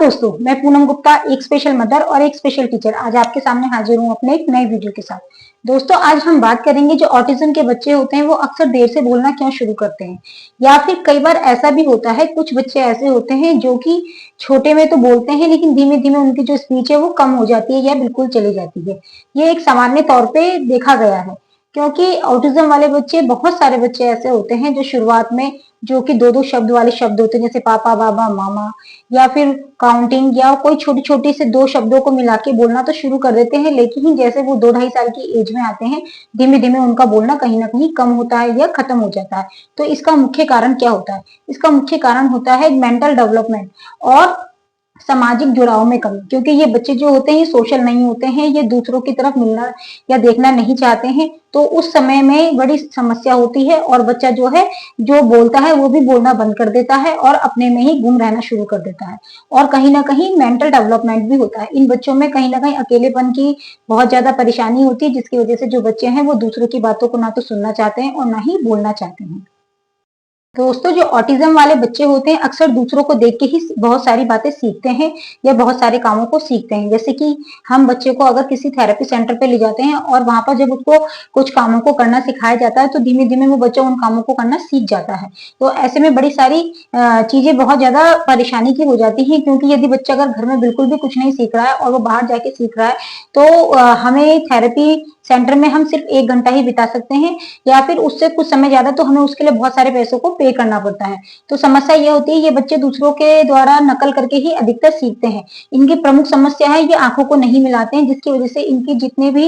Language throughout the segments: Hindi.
दोस्तों, मैं पूनम गुप्ता, एक स्पेशल मदर और एक स्पेशल टीचर आज आपके सामने हाजिर हूँ अपने एक नए वीडियो के साथ। दोस्तों, आज हम बात करेंगे जो ऑटिज्म के बच्चे होते हैं वो अक्सर देर से बोलना क्यों शुरू करते हैं, या फिर कई बार ऐसा भी होता है कुछ बच्चे ऐसे होते हैं जो कि छोटे में तो बोलते हैं लेकिन धीमे धीमे उनकी जो स्पीच है वो कम हो जाती है या बिल्कुल चली जाती है। ये एक सामान्य तौर पे देखा गया है, क्योंकि ऑटिज्म वाले बच्चे, बहुत सारे बच्चे ऐसे होते हैं जो शुरुआत में जो कि दो दो शब्द वाले शब्द होते हैं, जैसे पापा, बाबा, मामा, या फिर काउंटिंग, या कोई छोटी छोटी से दो शब्दों को मिला के बोलना तो शुरू कर देते हैं, लेकिन जैसे वो 2-2.5 साल की एज में आते हैं धीमे धीमे उनका बोलना कहीं ना कहीं कम होता है या खत्म हो जाता है। तो इसका मुख्य कारण क्या होता है? इसका मुख्य कारण होता है मेंटल डेवलपमेंट और सामाजिक जुड़ाव में कमी, क्योंकि ये बच्चे जो होते हैं ये सोशल नहीं होते हैं, ये दूसरों की तरफ मिलना या देखना नहीं चाहते हैं। तो उस समय में बड़ी समस्या होती है और बच्चा जो है जो बोलता है वो भी बोलना बंद कर देता है और अपने में ही गुम रहना शुरू कर देता है। और कहीं ना कहीं मेंटल डेवलपमेंट भी होता है इन बच्चों में, कहीं ना कहीं अकेलेपन की बहुत ज्यादा परेशानी होती है, जिसकी वजह से जो बच्चे हैं वो दूसरों की बातों को ना तो सुनना चाहते हैं और ना ही बोलना चाहते हैं। दोस्तों, जो ऑटिज्म वाले बच्चे होते हैं अक्सर दूसरों को देख के ही बहुत सारी बातें सीखते हैं या बहुत सारे कामों को सीखते हैं। जैसे कि हम बच्चे को अगर किसी थेरेपी सेंटर पे ले जाते हैं और वहां पर जब उसको कुछ कामों को करना सिखाया जाता है तो धीमे धीमे वो बच्चा उन कामों को करना सीख जाता है। तो ऐसे में बड़ी सारी चीजें बहुत ज्यादा परेशानी की हो जाती है, क्योंकि यदि बच्चा अगर घर में बिल्कुल भी कुछ नहीं सीख रहा है और वो बाहर जाके सीख रहा है तो हमें थेरेपी सेंटर में हम सिर्फ 1 घंटा ही बिता सकते हैं, या फिर उससे कुछ समय ज्यादा तो हमें उसके लिए बहुत सारे पैसों को पे करना पड़ता है। तो समस्या ये होती है, ये बच्चे दूसरों के द्वारा नकल करके ही अधिकतर सीखते हैं। इनकी प्रमुख समस्या है ये आंखों को नहीं मिलाते हैं, जिसकी वजह से इनकी जितने भी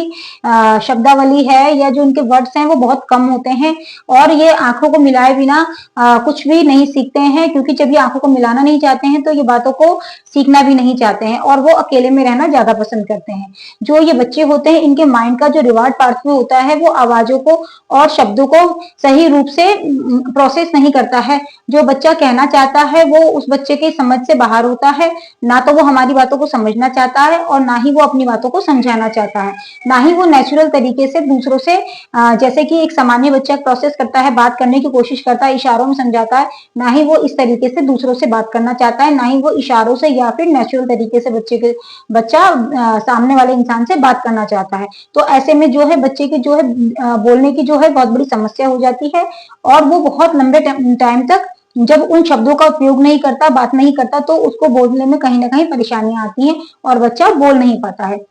शब्दावली है या जो इनके वर्ड्स हैं वो बहुत कम होते हैं, और ये आंखों को मिलाए बिना कुछ भी नहीं सीखते हैं, क्योंकि जब ये आंखों को मिलाना नहीं चाहते हैं तो ये बातों को सीखना भी नहीं चाहते हैं और वो अकेले में रहना ज्यादा पसंद करते हैं। जो ये बच्चे होते हैं इनके माइंड का जो रिवार्ड पार्ट में होता है वो आवाजों को और शब्दों को सही रूप से प्रोसेस नहीं करता है। जो बच्चा कहना चाहता है वो उस बच्चे के समझ से बाहर होता है, ना तो वो हमारी बातों को समझना चाहता है और ना ही वो अपनी बातों को समझाना चाहता है, ना ही वो नेचुरल तरीके से दूसरों से जैसे कि एक सामान्य बच्चा प्रोसेस करता है, बात करने की कोशिश करता है, इशारों में समझाता है, ना ही वो इस तरीके से दूसरों से बात करना चाहता है, ना ही वो इशारों से या फिर नेचुरल तरीके से बच्चा सामने वाले इंसान से बात करना चाहता है। तो ऐसे में जो है बच्चे की जो है बोलने की जो है बहुत बड़ी समस्या हो जाती है, और वो बहुत लंबे टाइम तक जब उन शब्दों का उपयोग नहीं करता, बात नहीं करता, तो उसको बोलने में कहीं ना कहीं परेशानियां आती हैं और बच्चा बोल नहीं पाता है।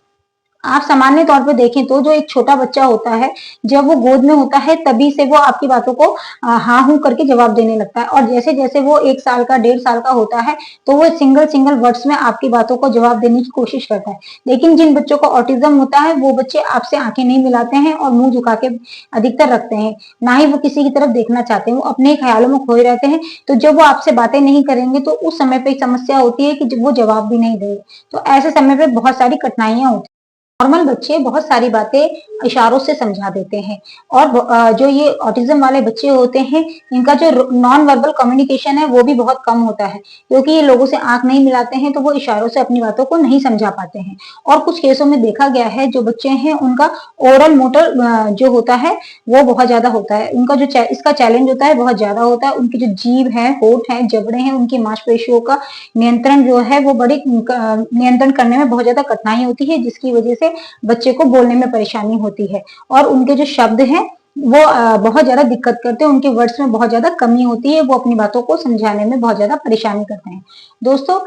आप सामान्य तौर पे देखें तो जो एक छोटा बच्चा होता है जब वो गोद में होता है तभी से वो आपकी बातों को हाँ हूं करके जवाब देने लगता है, और जैसे जैसे वो 1 साल का 1.5 साल का होता है तो वो सिंगल सिंगल वर्ड्स में आपकी बातों को जवाब देने की कोशिश करता है। लेकिन जिन बच्चों को ऑटिज्म होता है वो बच्चे आपसे आंखें नहीं मिलाते हैं और मुंह झुका के अधिकतर रखते हैं, ना ही वो किसी की तरफ देखना चाहते हैं, वो अपने ख्यालों में खोए रहते हैं। तो जब वो आपसे बातें नहीं करेंगे तो उस समय पे समस्या होती है कि वो जवाब भी नहीं देंगे, तो ऐसे समय पे बहुत सारी कठिनाइयां होती हैं। नॉर्मल बच्चे बहुत सारी बातें इशारों से समझा देते हैं, और जो ये ऑटिज्म वाले बच्चे होते हैं इनका जो नॉन वर्बल कम्युनिकेशन है वो भी बहुत कम होता है, क्योंकि ये लोगों से आंख नहीं मिलाते हैं तो वो इशारों से अपनी बातों को नहीं समझा पाते हैं। और कुछ केसों में देखा गया है जो बच्चे हैं उनका ओरल मोटर जो होता है वो बहुत ज्यादा होता है, उनका जो इसका चैलेंज होता है बहुत ज्यादा होता है। उनकी जो जीभ है, होठ है, जबड़े हैं, उनकी मांसपेशियों का नियंत्रण जो है वो बड़ी नियंत्रण करने में बहुत ज्यादा कठिनाई होती है, जिसकी वजह से बच्चे को बोलने में परेशानी होती है, और उनके जो शब्द हैं वो बहुत ज्यादा दिक्कत करते हैं, उनके वर्ड्स में बहुत ज्यादा कमी होती है, वो अपनी बातों को समझाने में बहुत ज्यादा परेशानी करते हैं। दोस्तों,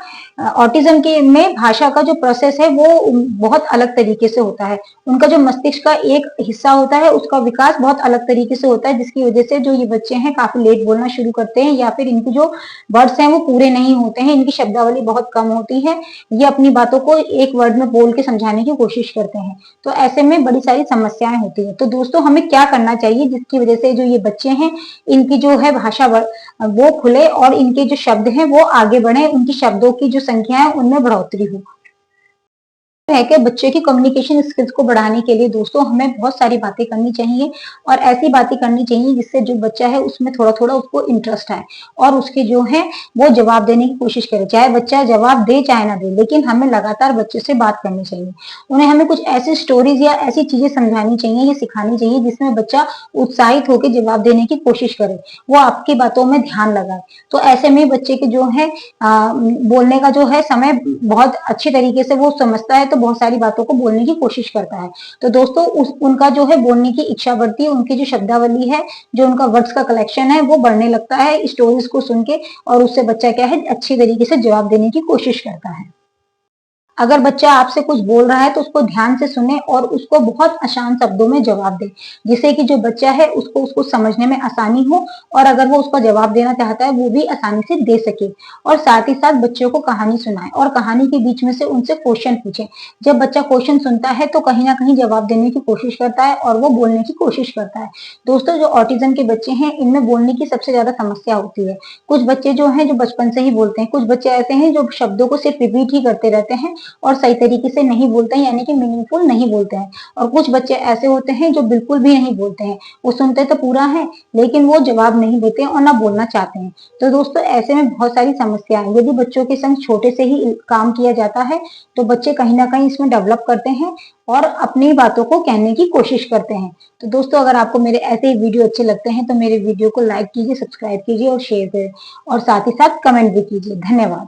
ऑटिज्म के में भाषा का जो प्रोसेस है वो बहुत अलग तरीके से होता है। उनका जो मस्तिष्क का एक हिस्सा होता है उसका विकास बहुत अलग तरीके से होता है, जिसकी वजह से जो ये बच्चे हैं काफी लेट बोलना शुरू करते हैं, या फिर इनके जो वर्ड्स हैं वो पूरे नहीं होते हैं, इनकी शब्दावली बहुत कम होती है, ये अपनी बातों को एक वर्ड में बोल के समझाने की कोशिश करते हैं। तो ऐसे में बड़ी सारी समस्याएं होती है। तो दोस्तों, हमें क्या करना चाहिए जिसकी वजह से जो ये बच्चे हैं इनकी जो है भाषा वो खुले और इनके जो शब्द हैं वो आगे बढ़े, उनकी शब्दों की जो संख्या है उनमें बढ़ोतरी हो। है कि बच्चे की कम्युनिकेशन स्किल्स को बढ़ाने के लिए दोस्तों हमें बहुत सारी बातें करनी चाहिए और ऐसी बातें करनी चाहिए जिससे जो बच्चा है उसमें थोड़ा-थोड़ा उसको इंटरेस्ट आए और उसके जो है वो जवाब देने की कोशिश करे। चाहे बच्चा जवाब दे चाहे ना दे, लेकिन हमें लगातार बच्चे से बात करनी चाहिए। उन्हें हमें कुछ ऐसी स्टोरीज़ या ऐसी चीज़ें समझानी चाहिए या सिखानी चाहिए जिसमें बच्चा उत्साहित होके जवाब देने की कोशिश करे। वो आपकी बातों में ध्यान लगाए। तो ऐसे में बच्चे के जो है बोलने का जो है समय बहुत अच्छी तरीके से वो समझता है, तो बहुत सारी बातों को बोलने की कोशिश करता है। तो दोस्तों उनका जो है बोलने की इच्छा बढ़ती है, उनकी जो शब्दावली है, जो उनका वर्ड्स का कलेक्शन है वो बढ़ने लगता है स्टोरीज को सुन के, और उससे बच्चा क्या है अच्छी तरीके से जवाब देने की कोशिश करता है। अगर बच्चा आपसे कुछ बोल रहा है तो उसको ध्यान से सुने और उसको बहुत आसान शब्दों में जवाब दे, जिससे कि जो बच्चा है उसको उसको समझने में आसानी हो, और अगर वो उसका जवाब देना चाहता है वो भी आसानी से दे सके। और साथ ही साथ बच्चों को कहानी सुनाए और कहानी के बीच में से उनसे क्वेश्चन पूछे। जब बच्चा क्वेश्चन सुनता है तो कहीं ना कहीं जवाब देने की कोशिश करता है और वो बोलने की कोशिश करता है। दोस्तों जो ऑटिज्म के बच्चे हैं इनमें बोलने की सबसे ज्यादा समस्या होती है। कुछ बच्चे जो हैं जो बचपन से ही बोलते हैं, कुछ बच्चे ऐसे हैं जो शब्दों को सिर्फ रिपीट ही करते रहते हैं और सही तरीके से नहीं बोलते हैं, यानी कि मीनिंगफुल नहीं बोलते हैं। और कुछ बच्चे ऐसे होते हैं जो बिल्कुल भी नहीं बोलते हैं, वो सुनते तो पूरा है लेकिन वो जवाब नहीं देते और ना बोलना चाहते हैं। तो दोस्तों ऐसे में बहुत सारी समस्याएं, यदि बच्चों के संग छोटे से ही काम किया जाता है तो बच्चे कहीं ना कहीं इसमें डेवलप करते हैं और अपनी बातों को कहने की कोशिश करते हैं। तो दोस्तों अगर आपको मेरे ऐसे ही वीडियो अच्छे लगते हैं तो मेरे वीडियो को लाइक कीजिए, सब्सक्राइब कीजिए और शेयर करें, और साथ ही साथ कमेंट भी कीजिए। धन्यवाद।